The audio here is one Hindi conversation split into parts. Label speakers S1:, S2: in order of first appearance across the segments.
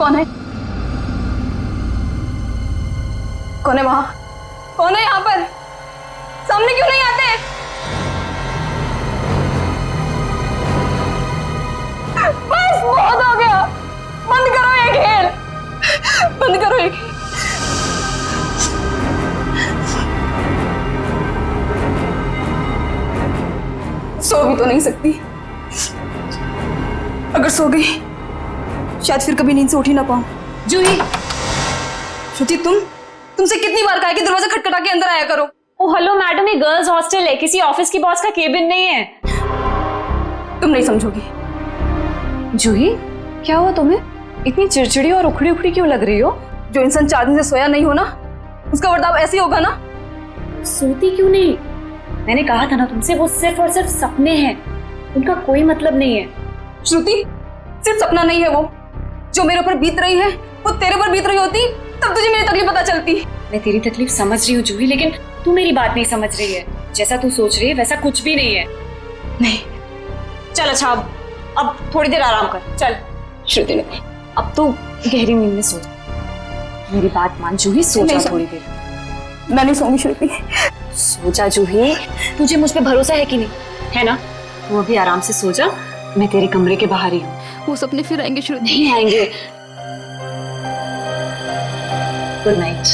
S1: कौन है? कौन है वहां? कौन है यहाँ पर? सामने क्यों नहीं आते? बस बहुत हो गया, बंद करो ये खेल, बंद करो ये खेल। सो भी तो नहीं सकती, अगर सो गई शायद फिर कभी नींद से उठ ही ना पाऊं। जूही, श्रुति तुमसे कितनी बार कहा कि दरवाजा खटखटा के अंदर आया करो।
S2: ओ हेलो मैडम, ये गर्ल्स हॉस्टल है, किसी ऑफिस की बॉस का केबिन नहीं है।
S1: तुम नहीं समझोगी।
S2: जूही, क्या हुआ तुम्हें? इतनी चिड़चिड़ी और उखड़ी उखड़ी क्यों लग रही हो?
S1: जो इंसान 4 दिन से सोया नहीं हो ना, उसका बर्ताव ऐसे ही होगा ना।
S2: सोती क्यों नहीं? मैंने कहा था ना तुमसे, वो सिर्फ और सिर्फ सपने हैं, उनका कोई मतलब नहीं है।
S1: श्रुति, सिर्फ सपना नहीं है वो, जो मेरे ऊपर बीत रही है वो तेरे पर बीत रही होती तब तुझे मेरी तकलीफ पता चलती।
S2: मैं तेरी तकलीफ समझ रही हूँ जूही, लेकिन तू मेरी बात नहीं समझ रही है। जैसा तू सोच रही है वैसा कुछ भी नहीं है।
S1: नहीं,
S2: चल अच्छा, अब थोड़ी देर आराम कर। चल
S1: श्रुति ने,
S2: अब तो गहरी नींद में सो जा। मेरी बात मान जूही, सो जा थोड़ी देर।
S1: मैं नहीं सोऊंगी श्रुति।
S2: सो जा जूही, तुझे मुझ पे भरोसा है कि नहीं, है ना? तू अभी आराम से सो जा, मैं तेरे कमरे के बाहर ही हूँ।
S1: वो सपने फिर आएंगे श्रुति?
S2: नहीं आएंगे। Good night.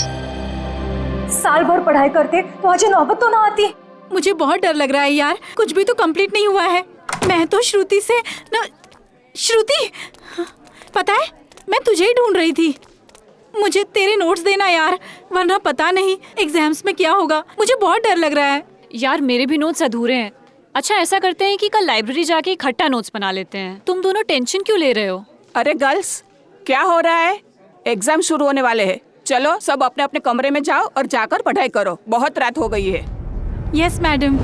S3: साल भर पढ़ाई करते तो आज नौबत तो ना आती।
S4: मुझे बहुत डर लग रहा है यार, कुछ भी तो कंप्लीट नहीं हुआ है। मैं तो श्रुति से न... श्रुति, पता है मैं तुझे ही ढूंढ रही थी। मुझे तेरे नोट्स देना यार, वरना पता नहीं एग्जाम्स में क्या होगा। मुझे बहुत डर लग रहा है
S5: यार। मेरे भी नोट्स अधूरे हैं। अच्छा ऐसा करते हैं कि कल लाइब्रेरी जाके इकट्ठा नोट्स बना लेते हैं। तुम दोनों टेंशन क्यों ले रहे हो?
S6: अरे गर्ल्स, क्या हो रहा है? एग्जाम शुरू होने वाले हैं। चलो सब अपने अपने कमरे में जाओ और जाकर पढ़ाई करो, बहुत रात हो गई है।
S4: Yes madam.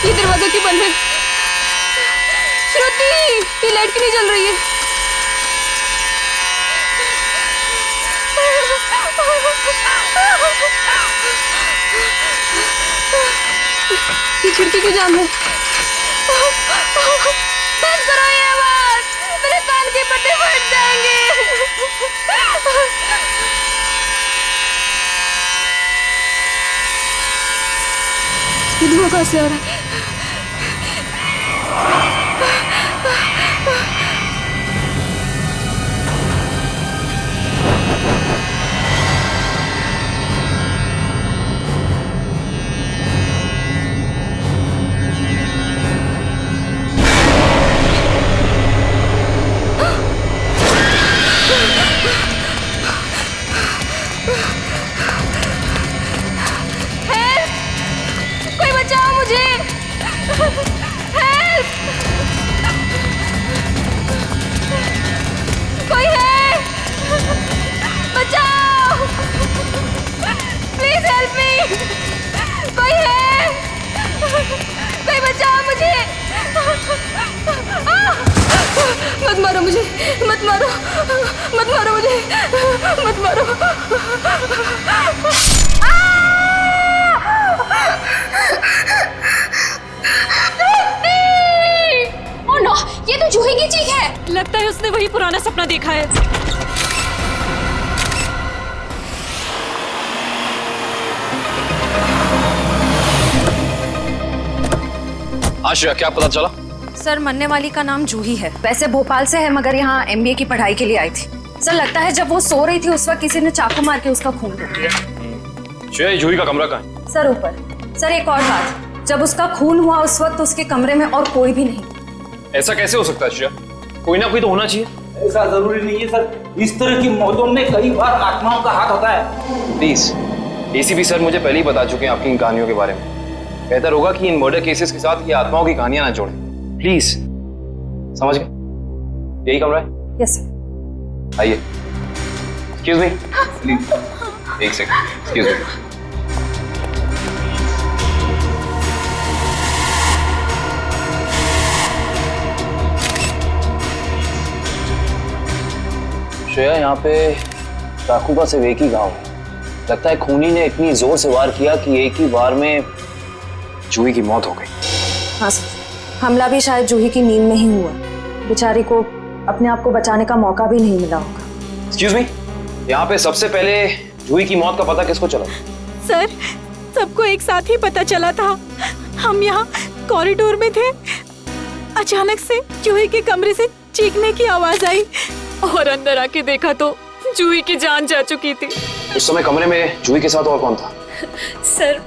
S1: ये दरवाजा क्यों बंद है? श्रुति, ये लाइट क्यों नहीं जल रही है? ये खिड़की क्यों जाम है? बंद करो ये आवाज, मेरे कान के पट्टे फट जाएंगे। ये धुआं कहाँ से आ रहा है? कोई बचाओ मुझे! हेल्प! कोई है? बचाओ! Please help me! कोई है? कोई बचाओ मुझे! मत मारो मुझे! मत मारो! मत मारो मुझे! मत मारो!
S2: ओह नो, ये तो जूही की चीख है।
S5: लगता है उसने वही पुराना सपना देखा है।
S7: आशिया, क्या पता चला?
S8: सर, मरने वाली का नाम जूही है। वैसे भोपाल से है, मगर यहाँ MBA की पढ़ाई के लिए आई थी। सर, लगता है जब वो सो रही थी उस वक्त किसी ने चाकू मार के उसका खून रोक दिया।
S7: श्रेया, जूही का कमरा कहाँ है?
S8: सर ऊपर। सर एक और बात, जब उसका खून हुआ उस वक्त उसके कमरे में और कोई भी नहीं।
S7: ऐसा कैसे हो सकता है श्रेया? कोई ना कोई तो होना चाहिए।
S9: ऐसा जरूरी नहीं है सर, इस तरह की मौतों में कई बार आत्माओं का हाथ होता है।
S7: प्लीज, एसीपी सर मुझे पहले ही बता चुके हैं आपकी इन कहानियों के बारे में। बेहतर होगा कि इन मर्डर केसेस के साथ ये आत्माओं की कहानियां ना जोड़ें। प्लीज, समझ गए? यही कमरा है?
S8: Yes sir.
S7: आइए। एक्सक्यूज मी, प्लीज एक सेकंड, एक्सक्यूज मी। श्रेया, यहाँ पे चाकू का सिर्फ एक ही घाव है। लगता है खूनी ने इतनी जोर से वार किया कि एक ही बार में जूही की मौत हो गई।
S8: हाँ सर, हमला भी शायद जूही की नींद में ही हुआ। बेचारी को अपने आप को बचाने का मौका भी नहीं मिला होगा।
S7: एक्सक्यूज मी, यहाँ पे सबसे पहले जूही की मौत का पता किसको चला?
S4: सर, सबको एक साथ ही पता चला था। हम यहाँ कॉरिडोर में थे, अचानक से जूही के कमरे से चीखने की आवाज आई
S5: और अंदर आके देखा तो जूही की जान जा चुकी थी।
S7: उस समय कमरे में जूही के साथ और कौन था?
S5: सर,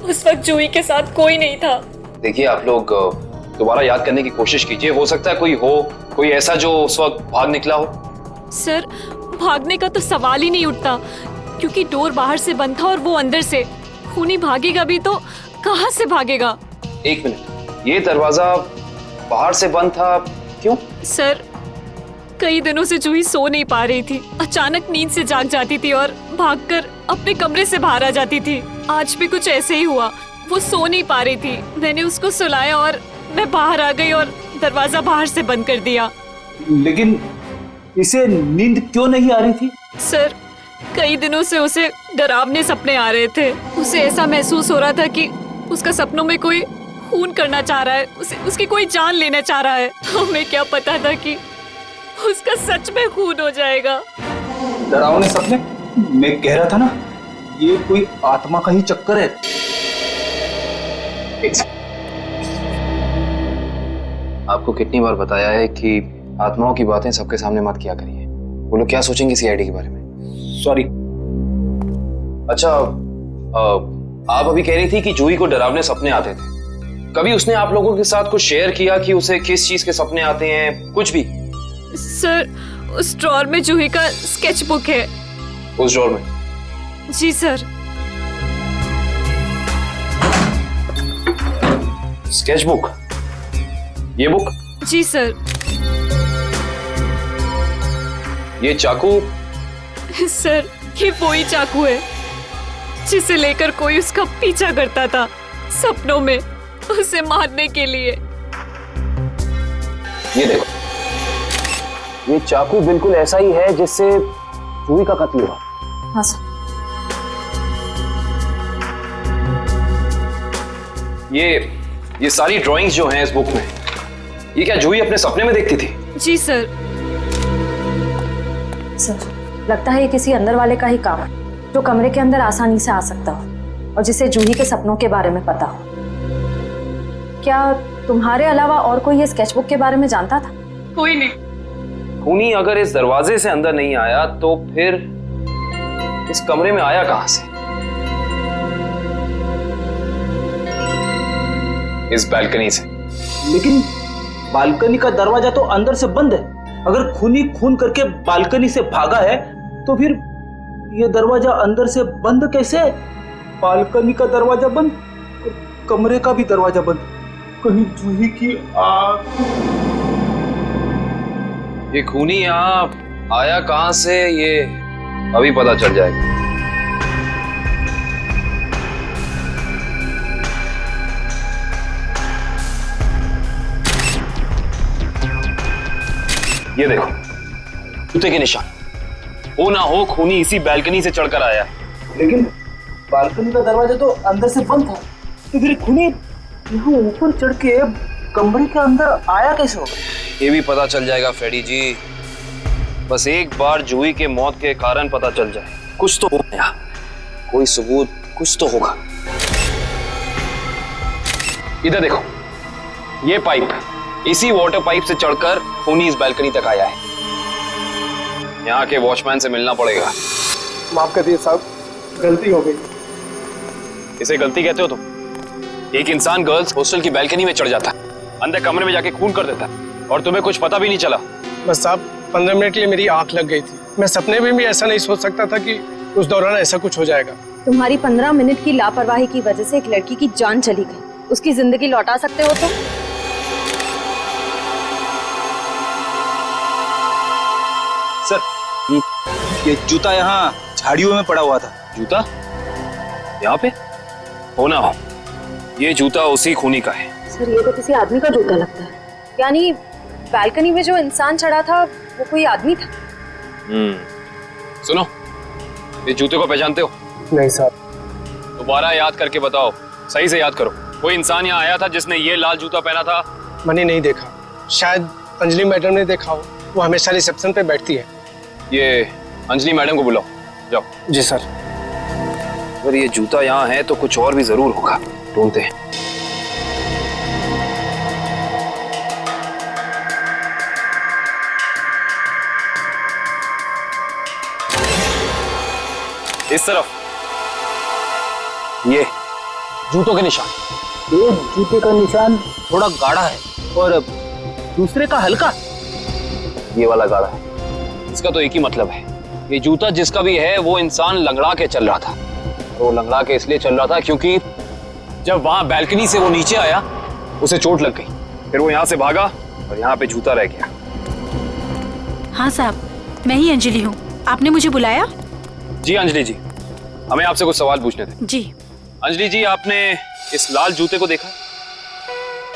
S5: उस वक्त जूही के साथ कोई नहीं था।
S7: देखिए, आप लोग दोबारा याद करने की कोशिश कीजिए। हो सकता है कोई ऐसा जो उस वक्त भाग निकला हो।
S5: सर, भागने का तो सवाल ही नहीं उठता, क्योंकि डोर बाहर से बंद था और वो अंदर से। खूनी भागेगा भी तो कहाँ से भागेगा?
S7: एक मिनट, ये दरवाजा बाहर से बंद था, क्यों?
S5: सर, कई दिनों से जूही सो नहीं पा रही थी। अचानक नींद से जाग जाती थी और भागकर अपने कमरे से बाहर आ जाती थी। आज भी कुछ ऐसे ही हुआ। वो सो नहीं पा रही थी, मैंने उसको सुलाया और मैं बाहर आ गई और दरवाजा बाहर से बंद कर दिया।
S9: लेकिन इसे नींद क्यों नहीं आ रही थी?
S5: सर, कई दिनों से उसे डरावने सपने आ रहे थे। उसे ऐसा महसूस हो रहा था कि उसका सपनों में कोई खून करना चाह रहा है, उसकी कोई जान लेना चाह रहा है। हमें क्या पता था कि उसका सच में खून हो जाएगा।
S9: डरावने सपने? मैं कह रहा था ना, ये कोई आत्मा का ही चक्कर है।
S7: आपको कितनी बार बताया है कि आत्माओं की बातें सबके सामने मत किया करिए। वो लोग क्या सोचेंगे सीआईडी के बारे में?
S9: सॉरी।
S7: अच्छा, आप अभी कह रही थी कि जूही को डरावने सपने आते थे। कभी उसने आप लोगों के साथ कुछ शेयर किया कि उसे किस चीज के सपने आते हैं? कुछ भी?
S5: सर, उस ड्रॉर में जूही का स्केच बुक है।
S7: उस ड्रॉर में?
S5: जी सर।
S7: Sketch book? ये बुक?
S5: जी सर।
S7: ये चाकू?
S5: सर, ये वही चाकू है जिसे लेकर कोई उसका पीछा करता था सपनों में, उसे मारने के लिए।
S7: ये देखो, ये चाकू बिल्कुल ऐसा ही है जिससे जूही का कत्ल हुआ।
S8: हाँ सर।
S7: ये सारी ड्राइंग्स जो हैं इस बुक में, ये क्या जूही अपने सपने में देखती थी?
S5: जी सर।
S8: सर, लगता है ये किसी अंदर वाले का ही काम है, जो कमरे के अंदर आसानी से आ सकता हो और जिसे जूही के सपनों के बारे में पता हो। क्या तुम्हारे अलावा और कोई ये स्केचबुक के बारे में जानता था?
S5: कोई नहीं।
S7: खूनी अगर इस दरवाजे से अंदर नहीं आया तो फिर इस कमरे में आया कहां से? इस बालकनी से।
S9: लेकिन बालकनी का दरवाजा तो अंदर से बंद है। अगर खूनी खून करके बालकनी से भागा है तो फिर ये दरवाजा अंदर से बंद कैसे? बालकनी का दरवाजा बंद, कमरे का भी दरवाजा बंद। कहीं जूही की आग?
S7: ये खूनी यहाँ आया कहां से, ये अभी पता चल जाएगा। ये देखो, जूते के निशान। हो ना हो खूनी इसी बालकनी से चढ़कर आया।
S9: लेकिन बालकनी का दरवाजा तो अंदर से बंद था, तो फिर खूनी यहाँ ऊपर चढ़ के कमरे के अंदर आया कैसे होगा?
S7: ये भी पता चल जाएगा फ्रेडी जी। बस एक बार जूही के मौत के कारण पता चल जाए, कुछ तो होगा यहाँ, कोई सबूत कुछ तो होगा। इधर देखो, ये पाइप, इसी वाटर पाइप से चढ़कर खूनी इस बालकनी तक आया है। यहाँ के वॉचमैन से मिलना पड़ेगा।
S9: माफ कर दिए साहब, गलती हो गई।
S7: इसे गलती कहते हो तुम? एक इंसान गर्ल्स हॉस्टल की बालकनी में चढ़ जाता है, अंदर कमरे में जाके खून कर देता है और तुम्हें कुछ पता भी नहीं चला।
S10: बस साहब, 15 मिनट के लिए मेरी आंख लग गई थी। मैं सपने में भी ऐसा नहीं सोच सकता था कि उस दौरान ऐसा कुछ हो जाएगा।
S8: तुम्हारी 15 मिनट की लापरवाही की वजह से एक लड़की की जान चली गई, उसकी जिंदगी लौटा सकते हो तुम?
S9: सर, ये जूता यहाँ झाड़ियों में पड़ा हुआ था।
S7: जूता यहाँ पे? हो ना हो, ये जूता उसी खूनी का है।
S8: सर, ये तो किसी आदमी का जूता लगता है। यानी बालकनी में जो इंसान चढ़ा था वो कोई आदमी था?
S7: सुनो, ये जूते को पहचानते हो?
S10: नहीं साहब।
S7: दोबारा याद करके बताओ, सही से याद करो। कोई इंसान यहाँ आया था जिसने ये लाल जूता पहना था?
S10: मैंने नहीं देखा, शायद अंजलि मैडम ने देखा हो, वो हमेशा रिसेप्शन पे बैठती है।
S7: ये अंजलि मैडम को बुलाओ, जाओ।
S10: जी सर।
S7: अगर ये जूता यहाँ है तो कुछ और भी जरूर होगा, ढूंढते हैं। इस तरफ ये जूतों के निशान।
S9: एक जूते का निशान थोड़ा गाढ़ा है और दूसरे का हल्का।
S7: ये वाला गाढ़ा है। इसका तो एक ही मतलब है, ये जूता जिसका भी है वो इंसान लंगड़ा के चल रहा था। वो लंगड़ा के इसलिए चल रहा था क्योंकि जब वहां बैल्कनी से वो नीचे आया उसे चोट लग गई, फिर वो यहाँ से भागा और यहाँ पे जूता रह गया।
S4: हाँ साहब, मैं ही अंजलि हूँ। आपने मुझे बुलाया?
S7: जी अंजलि जी, हमें आपसे कुछ सवाल पूछने थे।
S4: जी।
S7: अंजलि जी, आपने इस लाल जूते को देखा?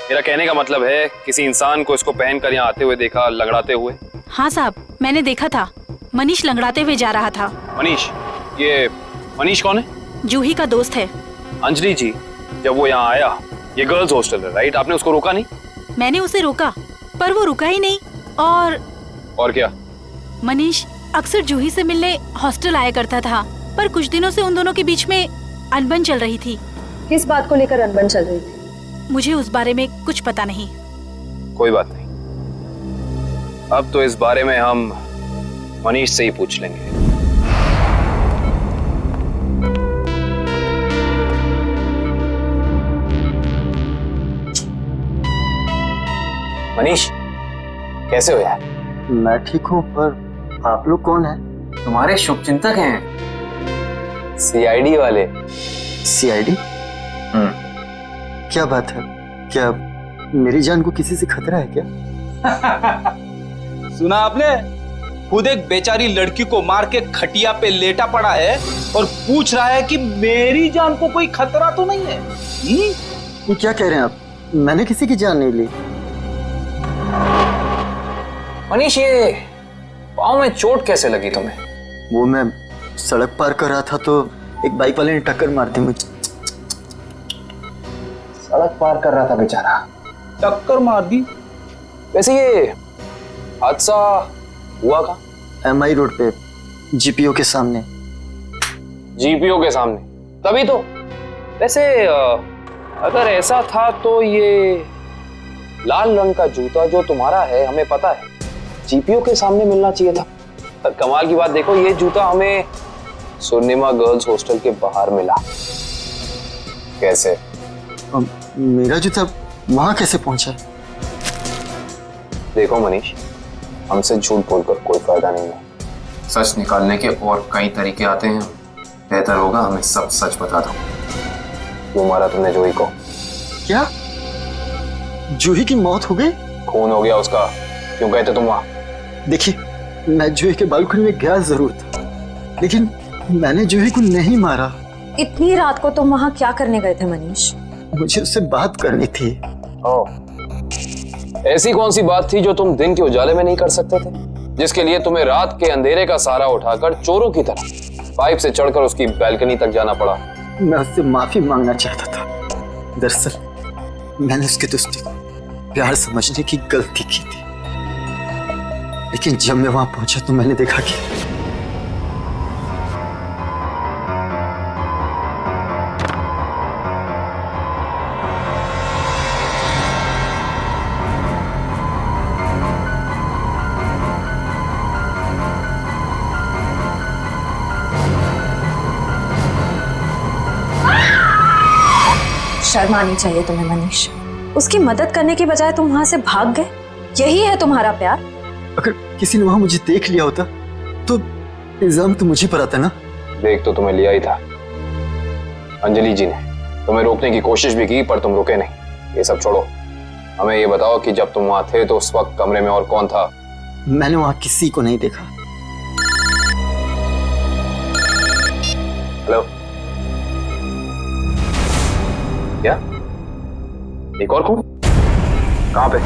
S7: मेरा कहने का मतलब है किसी इंसान को इसको पहनकर यहाँ आते हुए देखा, लंगड़ाते हुए?
S4: हाँ साहब, मैंने देखा था। मनीष लंगड़ाते हुए जा रहा था।
S7: मनीष? ये मनीष कौन है?
S4: जूही का दोस्त है।
S7: अंजलि जी, जब वो यहाँ आया, ये गर्ल्स हॉस्टल है राइट, आपने उसको रोका नहीं?
S4: मैंने उसे रोका पर वो रुका ही नहीं। और
S7: क्या?
S4: मनीष अक्सर जूही से मिलने हॉस्टल आया करता था, पर कुछ दिनों से उन दोनों के बीच में अनबन चल रही थी।
S8: किस बात को लेकर अनबन चल रही थी?
S4: मुझे उस बारे में कुछ पता नहीं।
S7: कोई बात नहीं, अब तो इस बारे में हम मनीष से ही पूछ लेंगे। मनीष, कैसे हो यार?
S11: मैं ठीक हूँ, पर आप लोग कौन हैं?
S7: तुम्हारे शुभचिंतक हैं, सीआईडी वाले।
S11: सीआईडी? क्या बात है? क्या मेरी जान को किसी से खतरा है क्या?
S9: सुना आपने? खुद एक बेचारी लड़की को मार के खटिया पे लेटा पड़ा है और पूछ रहा है कि मेरी जान को कोई खतरा तो नहीं है।
S11: ये क्या कह रहे हैं आप? मैंने किसी की जान नहीं ली।
S7: मनीष, ये पाँव में चोट कैसे लगी तुम्हें?
S11: वो मैं सड़क पार कर रहा था तो एक बाइक वाले ने टक्कर मार दी मुझे।
S7: सड़क पार कर रहा था बेचारा,
S9: टक्कर मार दी?
S7: वैसे ये हादसा हुआ कहाँ?
S11: MI रोड पे, जीपीओ के सामने।
S7: जीपीओ के सामने? तभी तो। वैसे अगर ऐसा था तो ये लाल रंग का जूता जो तुम्हारा है, हमें पता है जीपीओ के सामने मिलना चाहिए था। पर कमाल की बात देखो, ये जूता हमें स्वर्णिमा गर्ल्स हॉस्टल के बाहर मिला। कैसे?
S11: मेरा जूता वहां कैसे पहुंचा?
S7: देखो मनीष, हमसे झूठ बोलकर कोई फायदा नहीं है। सच निकालने के और कई तरीके आते हैं। बेहतर होगा हमें सब सच बता दो। क्यों मारा तुमने जूही को?
S11: क्या जूही की मौत हो गई?
S7: खून हो गया उसका। क्यों गए थे तुम वहां?
S11: देखिए, मैं जूही के बालकनी में गया जरूर था, लेकिन मैंने जूही को नहीं मारा।
S8: इतनी रात को तुम वहाँ क्या करने गए थे मनीष?
S11: मुझे उससे बात करनी थी।
S7: ऐसी कौन सी बात थी जो तुम दिन के उजाले में नहीं कर सकते थे, जिसके लिए तुम्हें रात के अंधेरे का सहारा उठाकर चोरों की तरह पाइप से चढ़कर उसकी बैल्कनी तक जाना पड़ा?
S11: मैं उससे माफी मांगना चाहता था। दरअसल मैंने उसके दोस्ती को प्यार समझने की गलती की थी, लेकिन जब मैं वहां पहुंचा तो मैंने देखा कि
S8: शर्म आनी चाहिए तुम्हें मनीष। उसकी मदद करने की बजाय तुम वहां से भाग गए। यही है तुम्हारा प्यार?
S11: अगर किसी ने वहां मुझे देख लिया होता तो इल्जाम तो मुझे पर आता ना।
S7: देख तो तुम्हें लिया ही था। अंजलि जी ने तुम्हें रोकने की कोशिश भी की पर तुम रुके नहीं। ये सब छोड़ो, हमें ये बताओ कि जब तुम वहां थे तो उस वक्त कमरे में और कौन था?
S11: मैंने वहां किसी को नहीं देखा।
S7: हेलो, क्या? एक और कौन? कहां पे?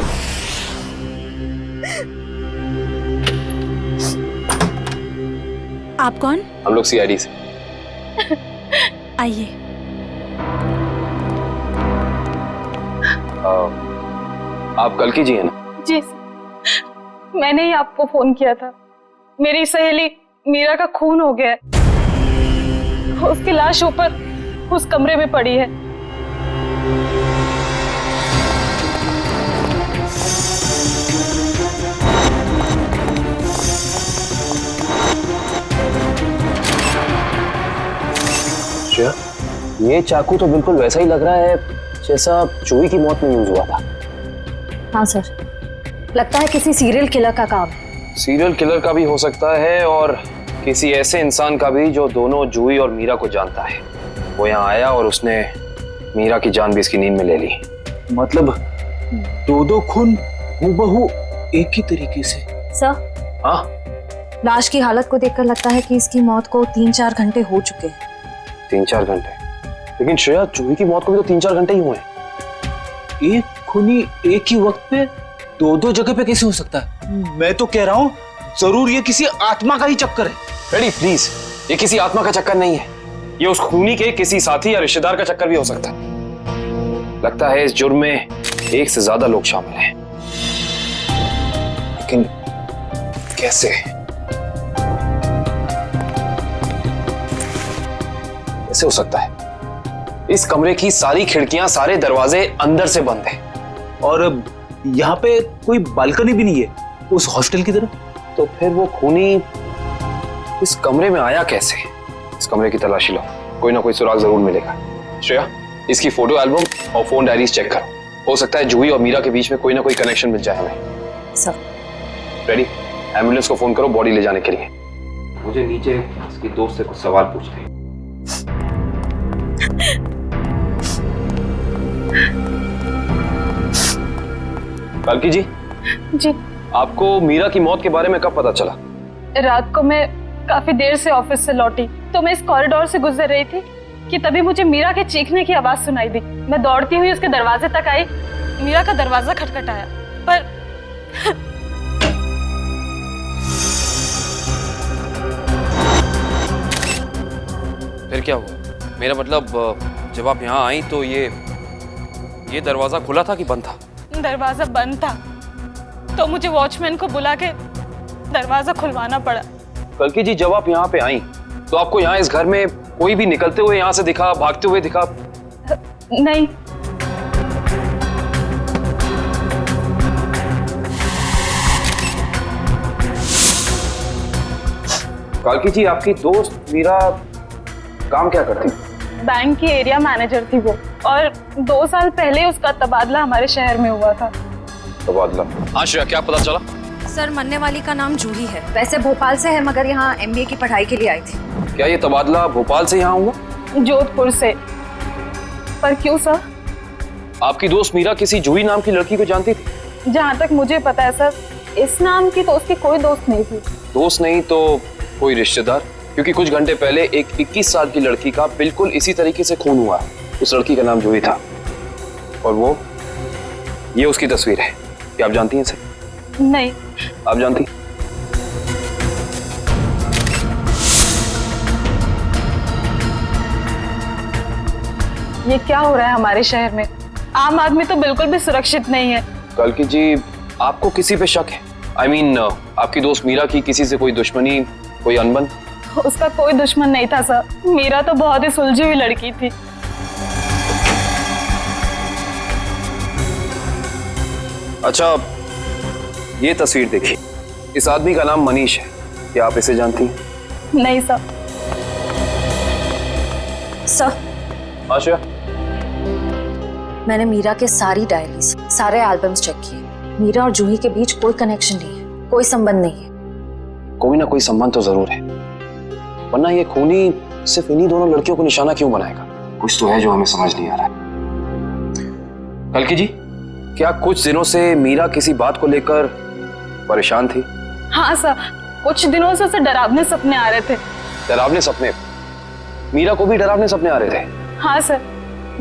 S4: आप कौन?
S7: हम लोग सीआईडी से।
S4: आइए।
S7: आप कल्कि जी हैं ना?
S1: जी सर, मैंने ही आपको फोन किया था। मेरी सहेली मीरा का खून हो गया है। उसकी लाश ऊपर उस कमरे में पड़ी है।
S7: श्रेया, ये चाकू तो बिल्कुल वैसा ही लग रहा है जैसा जूही की मौत में यूज हुआ था।
S8: हाँ सर, लगता है किसी सीरियल किलर का काम है।
S7: सीरियल किलर का भी हो सकता है और किसी ऐसे इंसान का भी जो दोनों जूही और मीरा को जानता है। वो यहाँ आया और उसने मीरा की जान भी इसकी नींद में ले ली।
S9: मतलब दो खून हूबहू एक ही तरीके से।
S8: सर,
S7: हाँ,
S8: लाश की हालत को देखकर लगता है कि इसकी मौत को 3-4 घंटे हो चुके हैं।
S7: 3-4 घंटे? लेकिन श्रेया, जूही की मौत को भी तो 3-4 घंटे ही हुए हैं।
S9: एक खूनी एक ही वक्त पे दो जगह पे कैसे हो सकता है? मैं तो कह रहा हूँ जरूर ये किसी आत्मा का ही चक्कर है।
S7: रेडी प्लीज, ये किसी आत्मा का चक्कर नहीं है। ये उस खूनी के किसी साथी या रिश्तेदार का चक्कर भी हो सकता है। लगता है इस जुर्म में एक से ज्यादा लोग शामिल हैं। लेकिन कैसे? कैसे हो सकता है? इस कमरे की सारी खिड़कियां, सारे दरवाजे अंदर से बंद हैं।
S9: और यहाँ पे कोई बालकनी भी नहीं है उस हॉस्टल की तरह।
S7: तो फिर वो खूनी इस कमरे में आया कैसे? इस कमरे की तलाशी लो, कोई ना कोई सुराग जरूर मिलेगा। श्रेया, इसकी फोटो एल्बम और फोन डायरीज चेक करो। हो सकता है जूही और मीरा के बीच में कोई ना कोई कनेक्शन मिल जाए हमें।
S8: सर,
S7: रेडी, एम्बुलेंस को फोन करो बॉडी ले जाने के लिए। मुझे नीचे इसकी दोस्त से कुछ सवाल पूछने हैं। कल्कि जी,
S1: जी,
S7: आपको मीरा की मौत के बारे में कब पता चला?
S1: रात को मैं काफी देर से ऑफिस से लौटी तो मैं इस कॉरिडोर से गुजर रही थी कि तभी मुझे मीरा के चीखने की आवाज सुनाई दी। मैं दौड़ती हुई उसके दरवाजे तक आई। मीरा का दरवाजा खटखटाया पर
S7: फिर क्या हुआ? मेरा मतलब जब आप यहाँ आई तो ये दरवाजा खुला था कि बंद था?
S1: दरवाजा बंद था तो मुझे वॉचमैन को बुला के दरवाजा खुलवाना पड़ा।
S7: कल्कि जी, जब आप यहाँ पे आई तो आपको यहाँ इस घर में कोई भी निकलते हुए यहाँ से दिखा, भागते हुए दिखा?
S1: नहीं।
S7: कल्कि जी, आपकी दोस्त मीरा काम क्या करती?
S1: बैंक की एरिया मैनेजर थी वो, और 2 साल पहले उसका तबादला हमारे शहर में हुआ था।
S7: तबादला? हाँ श्रेया, क्या पता चला?
S8: सर, मरने वाली का नाम जूही है। वैसे भोपाल से है मगर यहाँ MBA की पढ़ाई के लिए आई थी।
S7: क्या ये तबादला भोपाल से यहाँ हुआ?
S1: जोधपुर से। पर क्यों सर?
S7: आपकी दोस्त मीरा किसी जूही नाम की लड़की को जानती थी?
S1: जहाँ तक मुझे पता है सर, इस नाम की तो उसकी कोई दोस्त नहीं थी।
S7: दोस्त नहीं तो कोई रिश्तेदार? क्योंकि कुछ घंटे पहले एक 21 साल की लड़की का बिल्कुल इसी तरीके से खून हुआ। उस लड़की का नाम जूही था और ये उसकी तस्वीर है। क्या आप जानती हैं इसे?
S1: नहीं।
S7: आप जानती?
S1: ये क्या हो रहा है हमारे शहर में? आम आदमी तो बिल्कुल भी सुरक्षित नहीं है।
S7: कल्कि जी, आपको किसी पे शक है? I mean, आपकी दोस्त मीरा की किसी से कोई दुश्मनी, कोई अनबन?
S1: उसका कोई दुश्मन नहीं था सर। मीरा तो बहुत ही सुलझी हुई लड़की थी।
S7: अच्छा, ये तस्वीर देखिए। इस आदमी का नाम मनीष है। क्या आप इसे जानती हैं?
S1: नहीं सर।
S8: सर,
S7: आशा,
S8: मैंने मीरा के सारी डायरीज, सारे एल्बम्स चेक किए। मीरा और जूही के बीच कोई कनेक्शन नहीं है। कोई संबंध नहीं है।
S7: कोई ना कोई संबंध तो जरूर है, वरना ये खूनी सिर्फ इन्हीं दोनों लड़कियों को निशाना क्यों बनाएगा? कुछ तो है जो हमें समझ नहीं आ रहा है। कल्कि जी, क्या कुछ दिनों से मीरा किसी बात को लेकर परेशान थी?
S1: हाँ सर, कुछ दिनों से उसे डरावने सपने आ रहे थे।
S7: डरावने सपने? मीरा को भी डरावने सपने आ रहे थे?
S1: हाँ सर,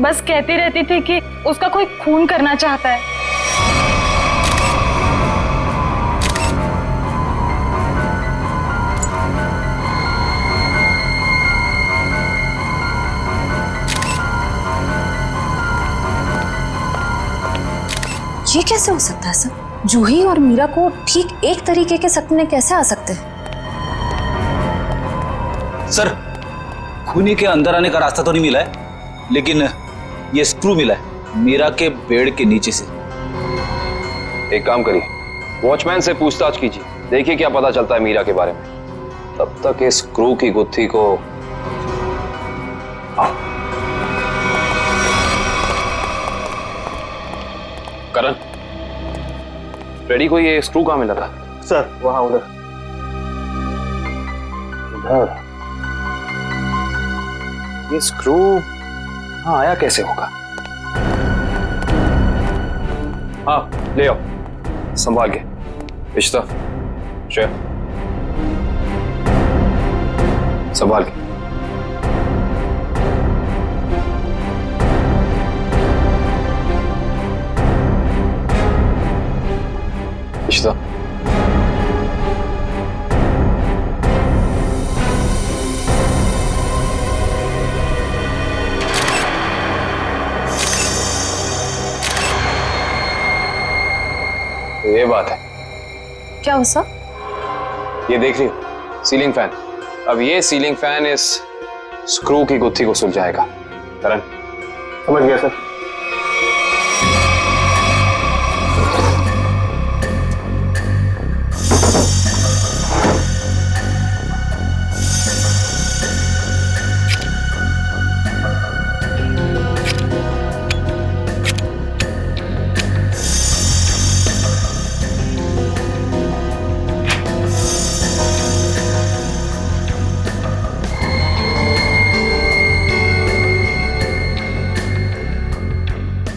S1: बस कहती रहती थी कि उसका कोई खून करना चाहता है।
S8: ये कैसे हो सकता है सर? जूही और मीरा को ठीक एक तरीके के सपने कैसे आ सकते हैं?
S9: सर, खूनी के अंदर आने का रास्ता तो नहीं मिला है, लेकिन ये स्क्रू मिला है मीरा के बेड के नीचे से।
S7: एक काम करिए, वॉचमैन से पूछताछ कीजिए, देखिए क्या पता चलता है मीरा के बारे में। तब तक इस स्क्रू की गुत्थी को करण, रेडी को ये स्क्रू कहाँ मिला था?
S10: सर वहां उधर।
S7: इधर? ये स्क्रू हाँ आया कैसे होगा? हाँ ले आओ, संभाल के। इश्ता, श्रेया, संभाल के। इश्ता, तो ये बात है।
S8: क्या हो सर?
S7: ये देख रही हो सीलिंग फैन? अब ये सीलिंग फैन इस स्क्रू की गुत्थी को सुलझाएगा। करण,
S10: समझ गया सर।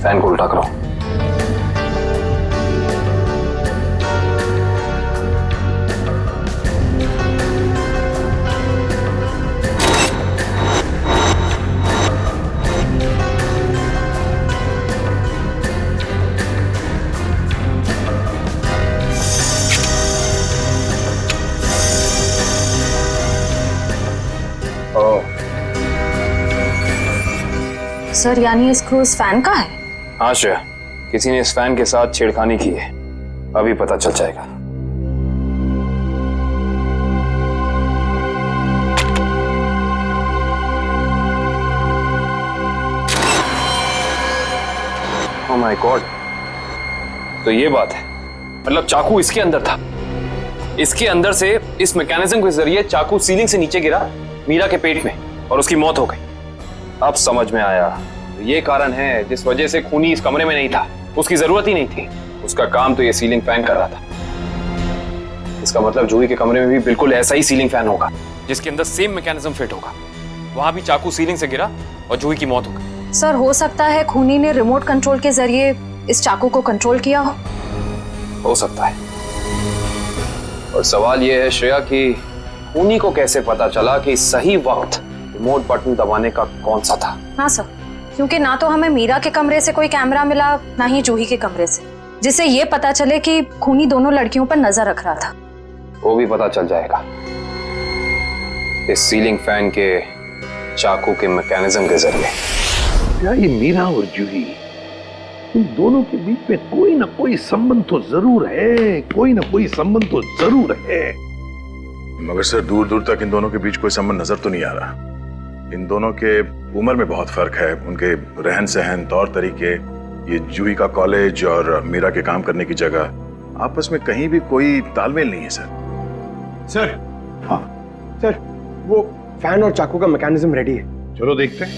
S7: फैन को उल्टा करो।
S8: सर यानी ये स्क्रू इस फैन का है?
S7: हाँ श्रेया, किसी ने इस फैन के साथ छेड़खानी की है, अभी पता चल जाएगा। ओह माय गॉड, तो ये बात है, मतलब चाकू इसके अंदर था। इसके अंदर से इस मैकेनिज्म के जरिए चाकू सीलिंग से नीचे गिरा मीरा के पेट में और उसकी मौत हो गई। अब समझ में आया, ये कारण है जिस वजह से खूनी इस कमरे में नहीं था। उसकी जरूरत ही नहीं थी, उसका काम तो ये सीलिंग फैन कर रहा था। इसका मतलब जूही के कमरे में भी बिल्कुल ऐसा ही सीलिंग फैन होगा जिसके अंदर सेम मैकेनिज्म फिट होगा। वहां भी चाकू सीलिंग से गिरा और जूही की मौत हो गई।
S8: सर हो सकता है खूनी ने रिमोट कंट्रोल के जरिए इस चाकू को कंट्रोल किया हो
S7: सकता है। और सवाल यह है श्रेया कि खूनी को कैसे पता चला कि सही वक्त रिमोट बटन दबाने का कौन सा था?
S8: हाँ सर, क्योंकि ना तो हमें मीरा के कमरे से कोई कैमरा मिला, ना ही जूही के कमरे से, जिससे ये पता चले कि खूनी दोनों लड़कियों पर नजर रख रहा था।
S7: वो भी पता चल जाएगा इस सीलिंग फैन के चाकू के मैकेनिज्म के जरिए।
S12: क्या ये मीरा और जूही, इन दोनों के बीच में कोई ना कोई संबंध तो जरूर है, कोई ना कोई संबंध तो जरूर है।
S13: मगर सर दूर दूर तक इन दोनों के बीच कोई संबंध नजर तो नहीं आ रहा। इन दोनों के उम्र में बहुत फर्क है, उनके रहन सहन, तौर तरीके, ये जूही का कॉलेज और मीरा के काम करने की जगह, आपस में कहीं भी कोई तालमेल नहीं है सर।
S10: सर हाँ सर, वो फैन और चाकू का मैकेनिज्म रेडी है।
S12: चलो देखते हैं।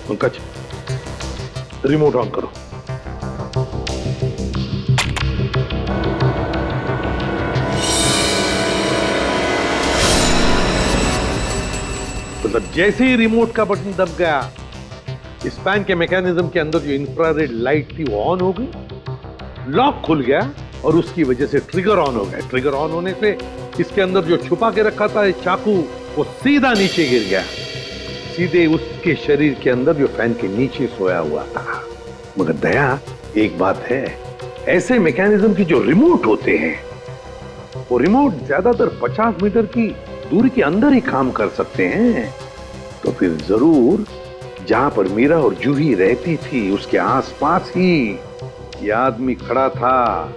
S12: पंकज, रिमोट ऑन करो। मगर जैसे ही रिमोट का बटन दब गया, इस फैन के मैकेनिज्म के अंदर जो इंफ्रारेड लाइट थी वो ऑन हो गई, लॉक खुल गया और उसकी वजह से ट्रिगर ऑन हो गया। ट्रिगर ऑन होने से इसके अंदर जो छुपा के रखा था चाकू, वो सीधा नीचे गिर गया, सीधे उसके शरीर के अंदर जो फैन के नीचे सोया हुआ था। मगर दया, एक बात है, ऐसे मैकेनिज्म की जो रिमोट होते हैं, वो रिमोट ज्यादातर 50 मीटर की दूरी के अंदर ही काम कर सकते हैं। तो फिर जरूर जहां पर मीरा और जूही रहती थी उसके आसपास ही ये आदमी खड़ा था।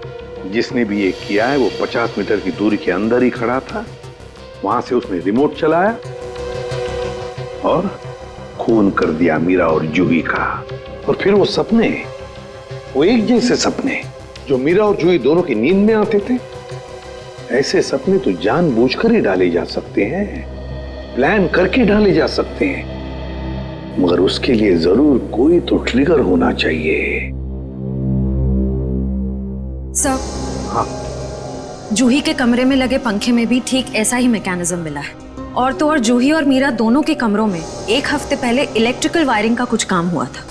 S12: जिसने भी ये किया है वो 50 मीटर की दूरी के अंदर ही खड़ा था। वहां से उसने रिमोट चलाया और खून कर दिया मीरा और जूही का। और फिर वो सपने, वो एक जैसे सपने जो मीरा और जूही दोनों की नींद में आते थे, ऐसे सपने तो जानबूझकर ही डाले जा सकते हैं, प्लान करके डाले जा सकते हैं, मगर उसके लिए जरूर कोई तो ट्रिगर होना चाहिए।
S8: सर,
S12: हाँ,
S8: जूही के कमरे में लगे पंखे में भी ठीक ऐसा ही मैकेनिज्म मिला है। और तो और जूही और मीरा दोनों के कमरों में एक हफ्ते पहले इलेक्ट्रिकल वायरिंग का कुछ काम हुआ था।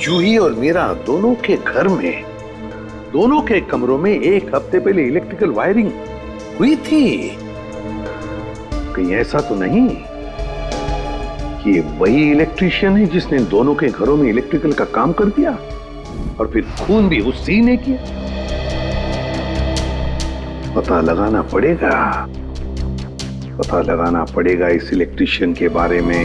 S12: जूही और मीरा दोनों के घर में, दोनों के कमरों में एक हफ्ते पहले इलेक्ट्रिकल वायरिंग हुई थी। कहीं ऐसा तो नहीं कि वही इलेक्ट्रीशियन है जिसने दोनों के घरों में इलेक्ट्रिकल का काम कर दिया और फिर खून भी उसी ने किया? पता लगाना पड़ेगा इस इलेक्ट्रीशियन के बारे में।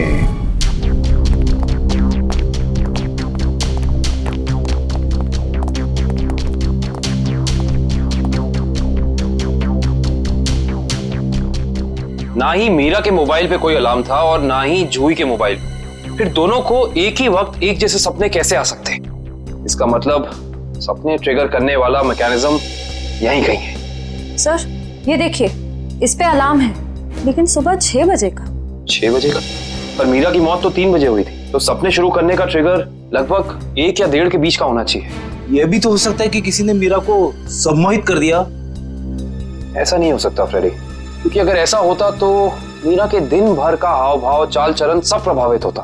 S7: ना ही मीरा के मोबाइल पे कोई अलार्म था और ना ही जूही के मोबाइल पे। फिर दोनों को एक ही वक्त एक जैसे सपने कैसे आ सकते हैं? इसका मतलब सपने ट्रिगर करने वाला मैकेनिज्म यहीं कहीं है।
S8: सर, ये देखिए, इस पे अलार्म है, लेकिन सुबह 6 बजे का।
S7: 6 बजे का? पर मीरा की मौत तो 3 बजे हुई थी, तो सपने शुरू करने का ट्रिगर लगभग 1 या 1.5 के बीच का होना चाहिए।
S9: यह भी तो हो सकता है कि किसी ने मीरा को सम्मोहित कर दिया।
S7: ऐसा नहीं हो सकता फ्रेडी, क्योंकि अगर ऐसा होता तो मीरा के दिन भर का हाव भाव, चाल चलन सब प्रभावित होता।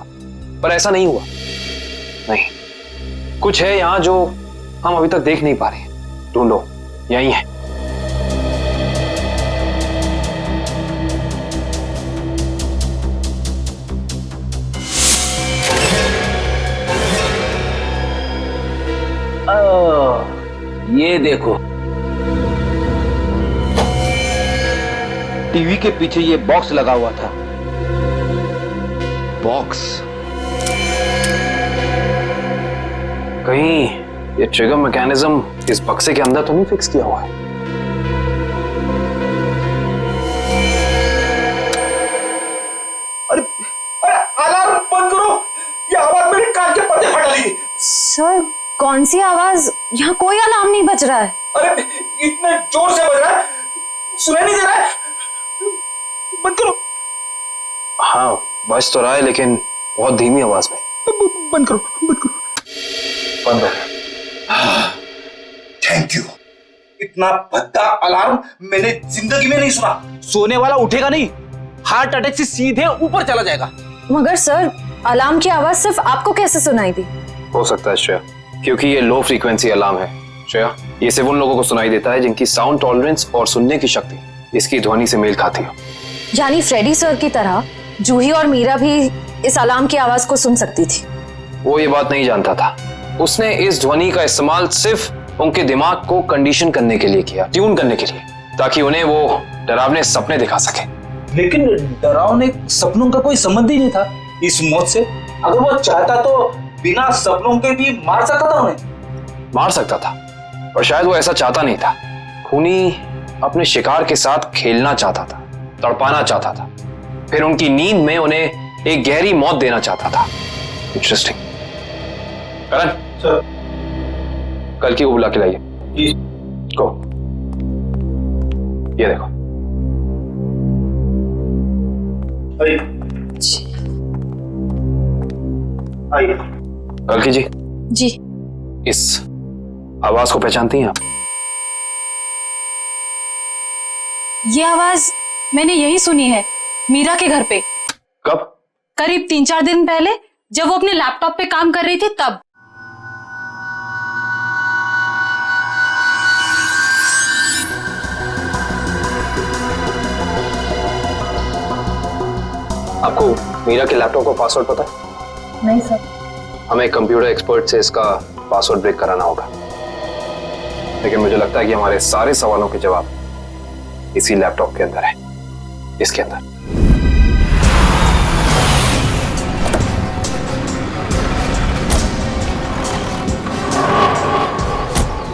S7: पर ऐसा नहीं हुआ। नहीं, कुछ है यहाँ जो हम अभी तक देख नहीं पा रहे। ढूंढो, यही है।
S9: ये देखो, टीवी के पीछे ये बॉक्स लगा हुआ था।
S7: बॉक्स? कहीं ये ट्रिगर मैकेनिज्म इस बक्से के अंदर तो नहीं फिक्स किया हुआ है?
S9: अरे अलार्म बंद करो, ये आवाज मेरे कान के पर्दे फटा ली।
S8: सर, कौन सी आवाज? यहाँ कोई अलार्म नहीं बज रहा है।
S9: अरे इतने जोर से बज रहा है, सुनाई नहीं दे रहा है। बंद करो।
S7: हाँ, बज तो रहा है, लेकिन बहुत धीमी आवाज में।
S9: बंद करो, बंद करो।
S7: बंद हो गया।
S9: Thank you. इतना भद्दा अलार्म मैंने जिंदगी में नहीं सुना। सोने वाला उठेगा नहीं, हार्ट अटैक से सीधे ऊपर चला जाएगा।
S8: मगर सर, अलार्म की आवाज सिर्फ आपको कैसे सुनाई दी?
S7: हो सकता है श्रेया, क्योंकि ये लो फ्रीक्वेंसी अलार्म है। श्रेया, ये सिर्फ उन लोगों को सुनाई देता है जिनकी साउंड टॉलरेंस और सुनने की शक्ति इसकी ध्वनि से मेल खाती हो।
S8: यानी फ्रेडी सर की तरह जूही और मीरा भी इस अलार्म की आवाज को सुन सकती थी।
S7: वो ये बात नहीं जानता था। उसने इस ध्वनि का इस्तेमाल सिर्फ उनके दिमाग को कंडीशन करने के लिए किया, ट्यून करने के लिए, ताकि उन्हें वो डरावने सपने दिखा सके।
S9: लेकिन डरावने सपनों का कोई संबंध ही नहीं था इस मौत से। अगर वो चाहता तो बिना सपनों के भी मार सकता था उन्हें।
S7: मार सकता था, पर शायद वो ऐसा चाहता नहीं था। खूनी अपने शिकार के साथ खेलना चाहता था, तड़पाना चाहता था, फिर उनकी नींद में उन्हें एक गहरी मौत देना चाहता था। इंटरेस्टिंग। करण
S9: सर,
S7: कल की को बुला के लाइए।
S9: जी।
S7: को ये देखो।
S9: आइए।
S7: कल की जी।
S8: जी।
S7: इस आवाज को पहचानती हैं आप?
S1: ये आवाज मैंने यही सुनी है, मीरा के घर पे।
S7: कब?
S1: करीब 3-4 दिन पहले, जब वो अपने लैपटॉप पे काम कर रही थी तब।
S7: आपको मीरा के लैपटॉप का पासवर्ड पता है?
S8: नहीं सर।
S7: हमें कंप्यूटर एक्सपर्ट से इसका पासवर्ड ब्रेक कराना होगा, लेकिन मुझे लगता है कि हमारे सारे सवालों के जवाब इसी लैपटॉप के अंदर है, इसके अंदर।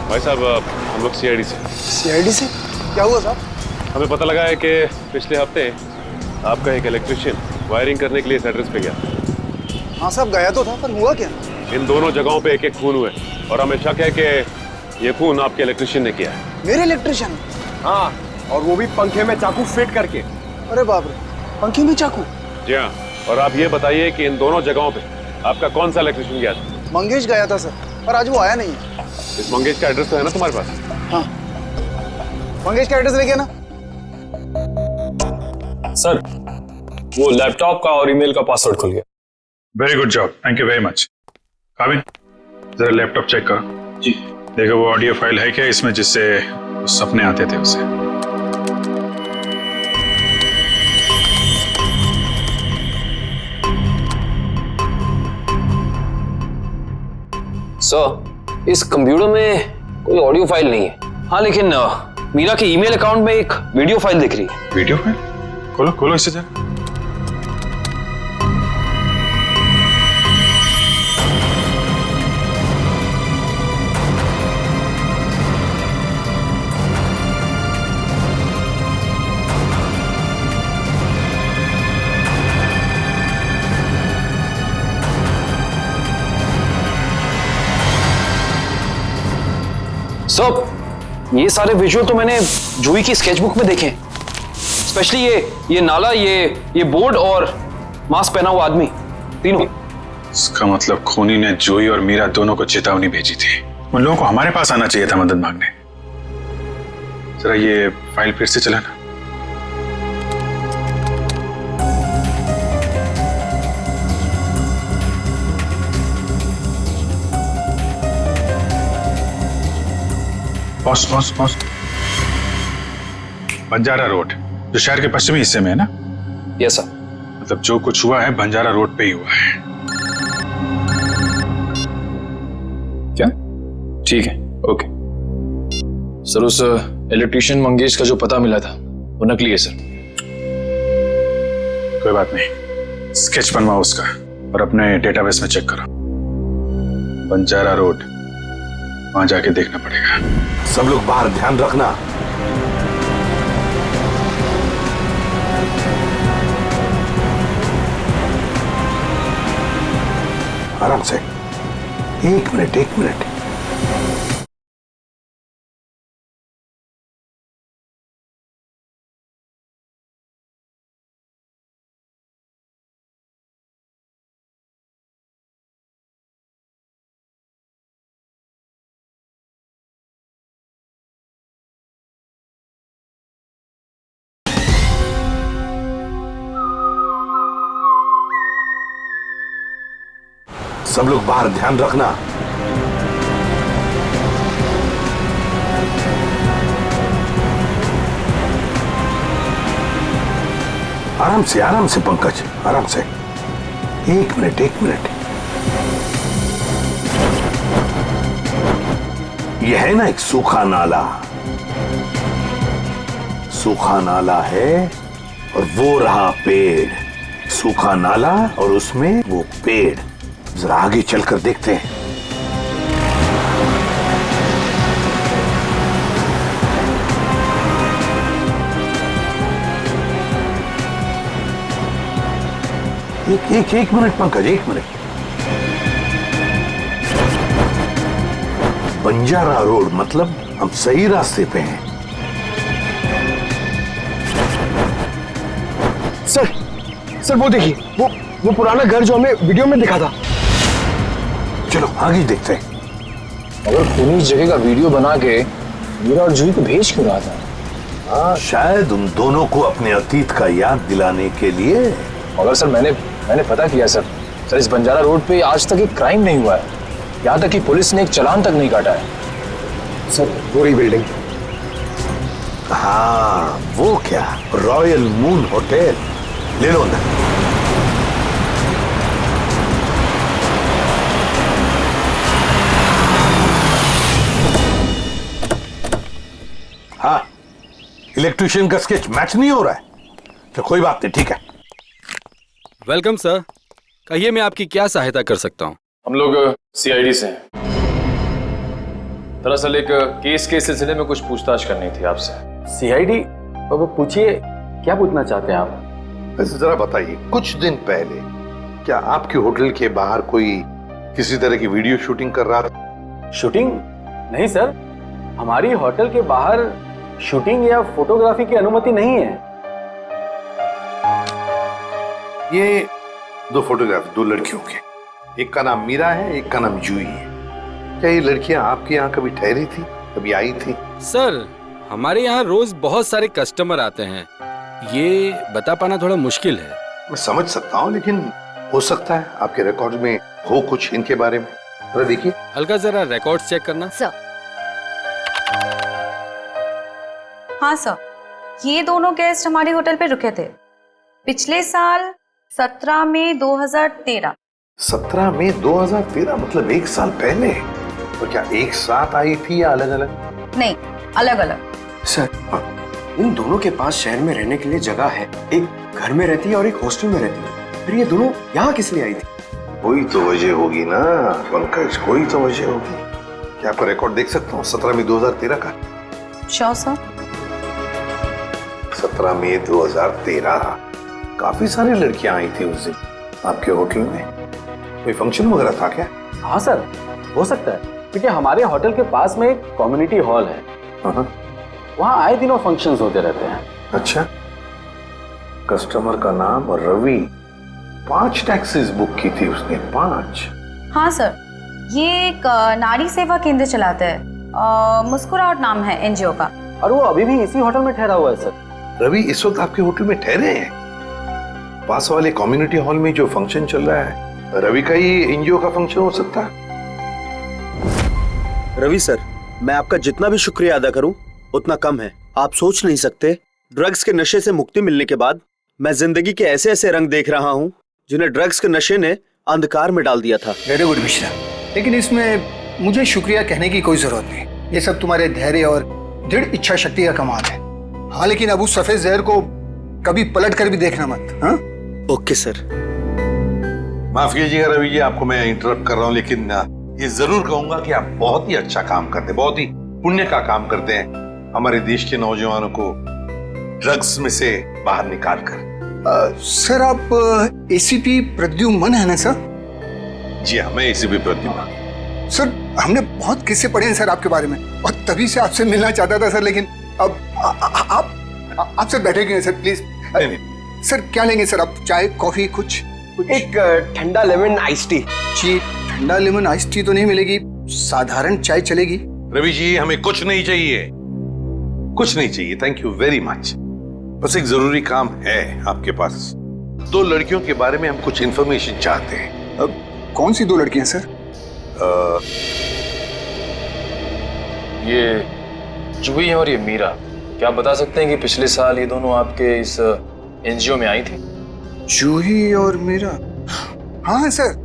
S12: भाई साहब, हम लोग सीआईडी से।
S10: सीआईडी से? क्या हुआ साहब?
S12: हमें पता लगा है कि पिछले हफ्ते आपका एक इलेक्ट्रिशियन वायरिंग करने के लिए इस एड्रेस पे गया।
S10: हाँ साहब, गया तो था, पर हुआ क्या?
S12: इन दोनों जगहों पे एक एक खून हुए और हमें शक है कि ये खून आपके इलेक्ट्रिशियन ने किया है।
S10: मेरे इलेक्ट्रिशियन? हाँ, और वो भी पंखे में चाकू फिट करके। अरे बाप रे, पंखे में चाकू?
S12: जी हाँ, और आप ये बताइए कि इन दोनों जगहों पे आपका कौन सा इलेक्ट्रिशियन गया था?
S10: मंगेश गया था सर, पर आज वो आया नहीं है।
S12: इस मंगेश का एड्रेस तो है ना तुम्हारे पास?
S10: हाँ, मंगेश का एड्रेस लेके ना।
S14: सर, वो लैपटॉप का और ईमेल का पासवर्ड खुल गया।
S13: Very good job, thank you very much. काबिन, जरा लैपटॉप चेक करो। जी। देखो वो ऑडियो फाइल है क्या इसमें, जिससे सपने आते थे उसे?
S7: सर, इस कंप्यूटर में कोई ऑडियो फाइल नहीं है। हाँ, लेकिन मीरा के ईमेल अकाउंट में एक वीडियो फाइल दिख रही है।
S13: Video file? खोलो खोलो इसे जरा।
S7: सर, ये सारे विजुअल तो मैंने जूही की स्केचबुक में देखे हैं, स्पेशली ये नाला, ये बोर्ड और मास्क पहना हुआ आदमी, तीनों।
S13: इसका मतलब खूनी ने जूही और मीरा दोनों को चेतावनी भेजी थी। उन लोगों को हमारे पास आना चाहिए था मदद मांगने। जरा ये फाइल फिर से चलाना। Pause pause pause. Banjara road, जो शहर के पश्चिमी हिस्से में है ना?
S7: Yes sir.
S13: मतलब जो कुछ हुआ है बंजारा रोड पे ही हुआ है।
S14: क्या? ठीक है, ओके। सर, उस इलेक्ट्रिशियन मंगेश का जो पता मिला था वो नकली है सर।
S13: कोई बात नहीं, स्केच बनवाओ उसका और अपने डेटाबेस में चेक करो। बंजारा रोड, वहां जाके देखना पड़ेगा।
S12: सब लोग बाहर ध्यान रखना। आराम से, एक मिनट। सब लोग बाहर ध्यान रखना। आराम से पंकज, आराम से। एक मिनट। यह है ना एक सूखा नाला है और वो रहा पेड़। सूखा नाला और उसमें वो पेड़। जरा आगे चलकर देखते हैं। एक मिनट पंकज, एक मिनट। बंजारा रोड मतलब हम सही रास्ते पे हैं।
S10: सर वो देखिए, वो पुराना घर जो हमें वीडियो में दिखा था।
S13: चलो आगे देखते हैं।
S14: अगर खूनी इस जगह का वीडियो बना के मीरा और जूही को भेज क्यों रहा था?
S12: शायद उन दोनों को अपने अतीत का याद दिलाने के लिए।
S14: मगर सर मैंने पता किया सर इस बंजारा रोड पे आज तक एक क्राइम नहीं हुआ है। यहाँ तक कि पुलिस ने एक चालान तक नहीं काटा है।
S11: सर पूरी बिल्डिंग।
S12: हाँ वो क्या, रॉयल मून होटल ले लो ना। हाँ, इलेक्ट्रिशियन का स्केच मैच नहीं हो रहा है तो कोई बात नहीं, ठीक है।
S15: वेलकम सर, कहिए मैं आपकी क्या सहायता कर सकता हूँ।
S14: हम लोग सीआईडी से हैं। दरअसल एक केस के सिलसिले में कुछ पूछताछ करनी थी आपसे।
S15: सीआईडी? अब पूछिए, क्या पूछना चाहते हैं आप?
S12: वैसे जरा बताइए, कुछ दिन पहले क्या आपके होटल के बाहर कोई किसी तरह की वीडियो शूटिंग कर रहा था?
S15: शूटिंग? नहीं सर, हमारी होटल के बाहर शूटिंग या फोटोग्राफी की अनुमति नहीं है।
S12: ये दो फोटोग्राफ दो लड़कियों के, एक का नाम मीरा है, एक का नाम जूही है। क्या ये लड़कियां आपके यहाँ कभी ठहरी थी, कभी आई थी?
S15: सर हमारे यहाँ रोज बहुत सारे कस्टमर आते हैं, ये बता पाना थोड़ा मुश्किल है।
S12: मैं समझ सकता हूँ, लेकिन हो सकता है आपके रिकॉर्ड में हो कुछ इनके बारे में। जरा देखिए।
S15: हल्का जरा रिकॉर्ड्स चेक करना।
S16: सर। हाँ सर, ये दोनों गेस्ट हमारे होटल पे रुके थे पिछले साल 17 मई 2013।
S12: 17 मई 2013 मतलब एक साल पहले। तो क्या एक साथ आई थी या अलग अलग?
S16: नहीं, अलग अलग।
S11: सर इन दोनों के पास शहर में रहने के लिए जगह है, एक घर में रहती है और एक हॉस्टल में रहती है, फिर ये दोनों यहाँ किस लिए आई थी?
S12: कोई तो वजह होगी ना पंकज, कोई तो वजह होगी। क्या आपका रिकॉर्ड देख सकता हूँ 17 मई 2013 का?
S16: Sure sir.
S12: 17 मई 2013 काफी सारी लड़कियां आई थी उस दिन आपके होटल में। कोई फंक्शन वगैरह था क्या?
S15: हाँ सर, हो सकता है, क्योंकि हमारे होटल के पास में एक कम्युनिटी हॉल है, वहाँ आए दिनों फंक्शंस होते रहते हैं।
S12: अच्छा, कस्टमर का नाम रवि, 5 टैक्सीज बुक की थी उसने, 5।
S16: हाँ सर, ये एक नारी सेवा केंद्र चलाते हैं, मुस्कुराहट नाम है एनजीओ का,
S15: और वो अभी भी इसी होटल में ठहरा हुआ है सर।
S12: रवि इस वक्त आपके होटल में ठहरे हैं? पास वाले कम्युनिटी हॉल में जो फंक्शन चल रहा है, रवि का ही एनजीओ का फंक्शन हो सकता है।
S17: रवि सर, मैं आपका जितना भी शुक्रिया अदा करूं उतना कम है। आप सोच नहीं सकते, ड्रग्स के नशे से मुक्ति मिलने के बाद मैं जिंदगी के ऐसे ऐसे रंग देख रहा हूं जिन्हें ड्रग्स के नशे ने अंधकार में डाल दिया था।
S18: वेरी गुड मिश्रा, लेकिन इसमें मुझे शुक्रिया कहने की कोई जरूरत नहीं। ये सब तुम्हारे धैर्य और दृढ़ इच्छा शक्ति का कमाल है। हाँ, लेकिन अब उस सफेद जहर को कभी पलट कर भी देखना मत। हाँ?
S17: Okay sir.
S12: माफ कीजिएगा रवि जी, आपको मैं इंटरप्ट कर रहा हूँ, लेकिन ये जरूर कहूंगा कि आप बहुत ही अच्छा काम करते हैं, बहुत ही पुण्य का काम करते हैं हमारे देश के नौजवानों को ड्रग्स में से बाहर निकाल कर।
S18: सर आप एसीपी प्रद्युमन है ना सर?
S12: जी हाँ, मैं एसीपी प्रद्युमन।
S18: सर हमने बहुत किस्से पढ़े हैं सर आपके बारे में, और तभी से आपसे मिलना चाहता था सर, लेकिन अब आप सर बैठे क्यों हैं सर, प्लीज। सर क्या लेंगे सर आप, चाय कॉफी कुछ?
S17: एक ठंडा लेमन आइस टी।
S18: जी, ठंडा लेमन आइस टी तो नहीं मिलेगी, साधारण चाय चलेगी।
S12: रवि जी हमें कुछ नहीं चाहिए, कुछ नहीं चाहिए, थैंक यू वेरी मच। बस एक जरूरी काम है आपके पास। 2 लड़कियों के बारे में हम कुछ इंफॉर्मेशन चाहते हैं।
S18: अब कौन सी 2 लड़कियां सर?
S14: ये जूही और ये मीरा, क्या आप बता सकते हैं कि पिछले साल ये दोनों आपके इस एनजीओ में आई थी?
S18: जूही और मीरा? हाँ सर,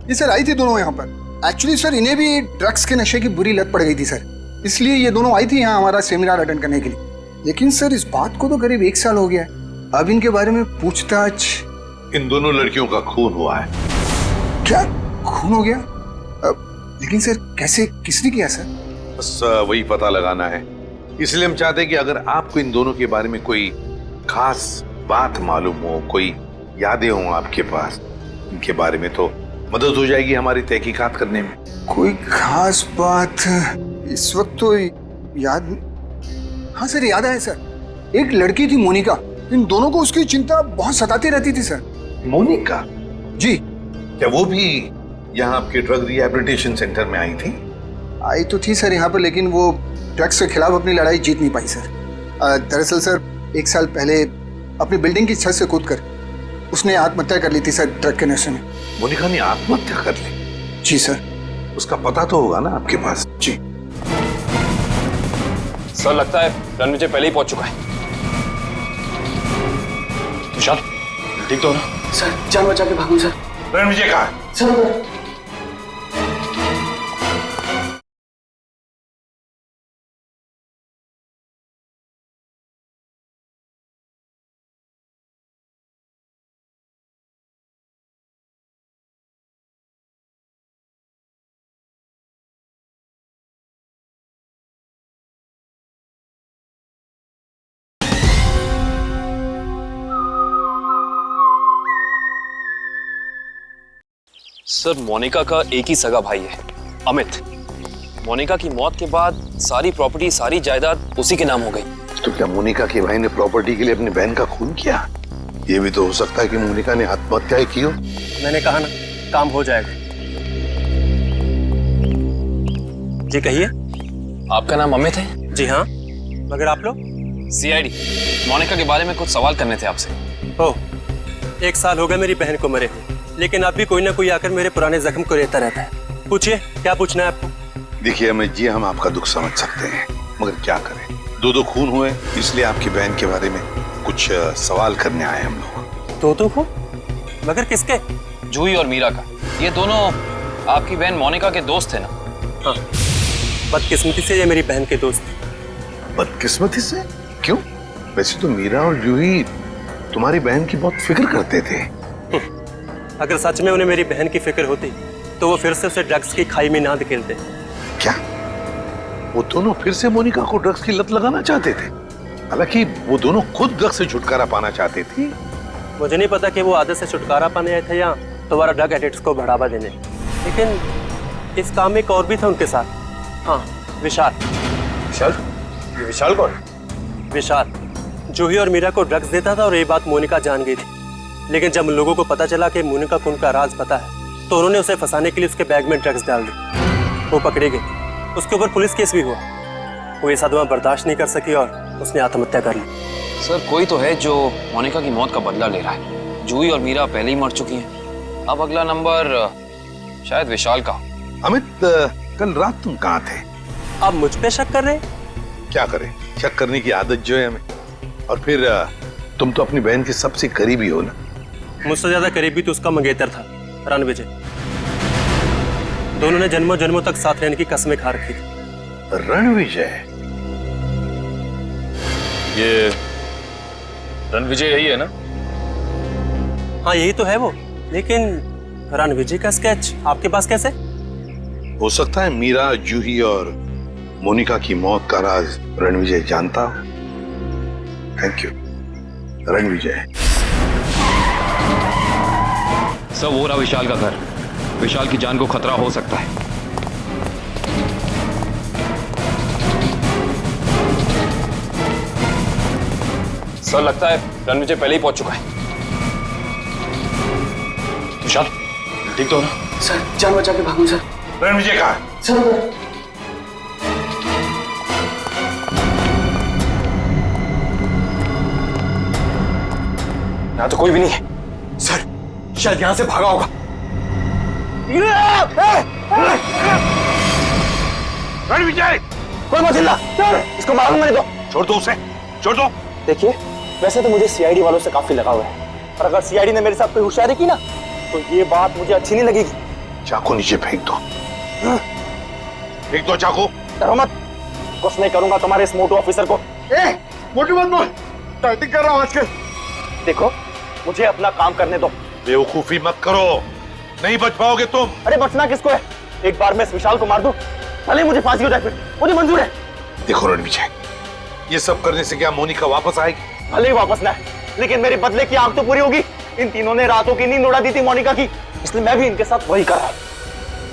S18: ये सर आई थी दोनों यहाँ पर। एक्चुअली सर इन्हें भी ड्रग्स के नशे की बुरी लत पड़ गई थी सर, इसलिए ये दोनों आई थी यहाँ हमारा सेमिनार अटेंड करने के लिए। लेकिन सर इस बात को तो करीब 1 साल हो गया है, अब इनके बारे में पूछताछ।
S12: इन दोनों लड़कियों का खून हुआ है।
S18: क्या खून हो गया? लेकिन सर कैसे, किसने किया सर?
S12: बस वही पता लगाना है, इसलिए हम चाहते हैं कि अगर आपको इन दोनों के बारे में कोई खास बात मालूम हो, कोई यादें हो आपके पास इनके बारे में, तो मदद हो जाएगी हमारी तहकीकात करने में।
S18: कोई खास बात इस वक्त तो याद। हाँ सर याद है सर, एक लड़की थी मोनिका, इन दोनों को उसकी चिंता बहुत सताती रहती थी सर।
S12: मोनिका?
S18: जी।
S12: क्या वो भी यहाँ आपके ड्रग रिहैबिलिटेशन सेंटर में आई थी?
S18: आई तो थी सर यहाँ पर, लेकिन वो ड्रग्स के खिलाफ अपनी लड़ाई जीत नहीं पाई सर। दरअसल सर 1 साल पहले अपनी बिल्डिंग की छत से कूदकर उसने आत्महत्या कर ली थी सर, ड्रग के नशे में।
S12: मोनिका ने आत्महत्या कर ली?
S18: जी सर।
S12: उसका पता तो होगा ना आपके पास?
S18: जी
S7: सर, लगता है रणविजय पहले ही पहुंच चुका है। विशाल, ठीक तो हो ना?
S11: सर जान बचा के भागूं सर।
S12: रणविजय कहाँ है?
S11: सर
S7: सर, मोनिका का एक ही सगा भाई है, अमित। मोनिका की मौत के बाद सारी प्रॉपर्टी, सारी जायदाद उसी के नाम हो गई।
S12: तो क्या मोनिका के भाई ने प्रॉपर्टी के लिए अपनी बहन का खून किया? ये भी तो हो सकता है कि मोनिका ने आत्महत्या की हो।
S15: मैंने कहा ना, काम हो जाएगा। जी कहिए।
S7: आपका नाम अमित है?
S15: जी हाँ, मगर आप लोग?
S7: सीआईडी। मोनिका के बारे में कुछ सवाल करने थे आपसे।
S15: ओह, 1 साल हो गया मेरी बहन को मरे हुए, लेकिन अब भी कोई ना कोई आकर मेरे पुराने जख्म को रहता रहता है। पूछिए, क्या पूछना है आपको?
S12: देखिए अमित जी, हम आपका दुख समझ सकते हैं, मगर क्या करें, 2 खून हुए, इसलिए आपकी बहन के बारे में कुछ सवाल करने आए हम लोग।
S15: 2 खून? मगर किसके?
S7: जूही और मीरा का। ये दोनों आपकी बहन मोनिका के दोस्त थे ना?
S15: हाँ, बदकिस्मती से ये मेरी बहन के दोस्त थे।
S12: बदकिस्मती से? क्यों? वैसे तो मीरा और जूही तुम्हारी बहन की बहुत फिक्र करते थे।
S15: अगर सच में उन्हें मेरी बहन की फिक्र होती तो वो फिर से उसे ड्रग्स की खाई में ना धकेलते।
S12: क्या वो दोनों फिर से मोनिका को ड्रग्स की लत लगाना चाहते थे? हालांकि वो दोनों खुद ड्रग्स से छुटकारा पाना चाहते थे।
S15: मुझे नहीं पता कि वो आदत से छुटकारा पाने आए थे या दोबारा ड्रग एडिक्ट्स को बढ़ावा देने, लेकिन इस काम में एक और भी था उनके साथ। हाँ, विशाल।
S12: विशाल? ये विशाल कौन?
S15: विशाल जूही और मीरा को ड्रग्स देता था और ये बात मोनिका जान गई थी, लेकिन जब लोगों को पता चला कि मोनिका को उनका राज पता है तो उन्होंने उसे फंसाने के लिए उसके बैग में ड्रग्स डाल दी। वो पकड़ी गई, उसके ऊपर पुलिस केस भी हुआ। वो ये सदमा बर्दाश्त नहीं कर सकी और उसने आत्महत्या कर ली।
S7: सर, कोई तो है जो मोनिका की मौत का बदला ले रहा है। जूही और मीरा पहले ही मर चुकी हैं। अब अगला नंबर शायद विशाल का।
S12: अमित, कल रात तुम कहाँ थे?
S15: आप मुझ पे शक कर रहे हैं?
S12: क्या करें, शक करने की आदत जो है हमें। और फिर तुम तो अपनी बहन के सबसे करीबी हो ना।
S15: मुझसे ज्यादा करीबी तो उसका मंगेतर था, रणविजय। दोनों ने जन्मों जन्मों तक साथ रहने की कस्में खा रखी थी।
S12: रणविजय?
S14: ये रणविजय यही है ना?
S15: हाँ, यही तो है वो, लेकिन रणविजय का स्केच आपके पास कैसे?
S12: हो सकता है मीरा, जूही और मोनिका की मौत का राज रणविजय जानता हो। Thank you Ranvijay.
S7: सर, वो रहा विशाल का घर। विशाल की जान को खतरा हो सकता है। सर, लगता है रणविजय पहले ही पहुंच चुका है। विशाल, ठीक तो हो ना?
S11: सर जान बचा के भागूं सर।
S12: रणविजय कहाँ है?
S11: सर
S7: यहाँ तो कोई भी नहीं है।
S11: सर, शायद यहाँ से भागा होगा।
S12: रणविजय!
S11: कोई मत चिल्ला, इसको मारूंगा नहीं तो।
S12: छोड़ दो उसे, छोड़ दो।
S11: देखिए, वैसे तो मुझे सीआईडी वालों से काफी लगाव है, पर अगर सीआईडी ने मेरे साथ कोई होशियारी की ना तो ये बात मुझे अच्छी नहीं लगेगी।
S12: चाकू नीचे फेंक दो। फेंक दो चाकू।
S11: डरो मत, कुछ नहीं करूंगा तुम्हारे इस मोटू ऑफिसर को।
S12: मोटू मत बोल, टाइपिंग कर रहा हूं आजकल।
S11: देखो, मुझे अपना काम करने दो।
S12: बेवकूफी मत करो, नहीं बच पाओगे तुम।
S11: अरे बचना किसको है? एक बार मैं इस विशाल को मार दूं, भले मुझे फांसी हो जाए, फिर मुझे मंजूर है।
S12: देखो रणविजय, ये सब करने से क्या मोनिका वापस आएगी?
S11: भले ही वापस ना, लेकिन मेरे बदले की आंख तो पूरी होगी। इन तीनों ने रातों की नींद उड़ा दी थी मोनिका की, इसलिए मैं भी इनके साथ वही कर रहा हूं।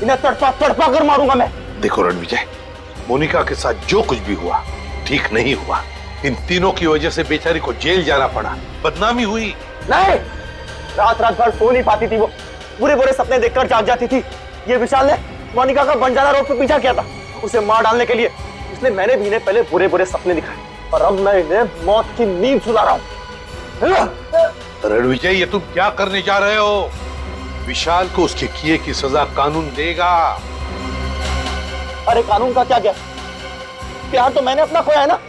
S11: इन्हें तड़पा तड़पा कर मारूंगा मैं।
S12: देखो रणविजय, मोनिका के साथ जो कुछ भी हुआ ठीक नहीं हुआ। इन तीनों की वजह से बेचारी को जेल जाना पड़ा, बदनामी हुई।
S11: नहीं, रात रात भर सो नहीं पाती थी वो, बुरे बुरे सपने देखकर जाग जाती थी। ये विशाल ने मोनिका का बंजारा रोड पे पीछा किया था उसे मार डालने के लिए, इसलिए मैंने भी इन्हें पहले बुरे बुरे सपने दिखाए।
S17: और अब मैं इन्हें मौत की नींद सुला रहा हूं।
S12: रणविजय, ये तुम क्या करने जा रहे हो? विशाल को उसके किए की सजा कानून देगा।
S17: अरे कानून का क्या? प्यार तो मैंने अपना खोया है ना।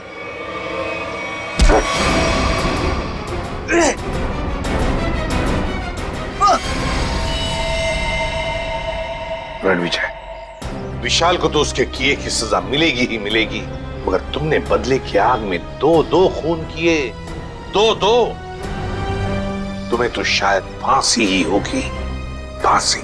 S12: रणविजय, विशाल को तो उसके किए की सजा मिलेगी ही मिलेगी, मगर तुमने बदले की आग में दो खून किए, दो। तुम्हें तो शायद फांसी ही होगी, फांसी।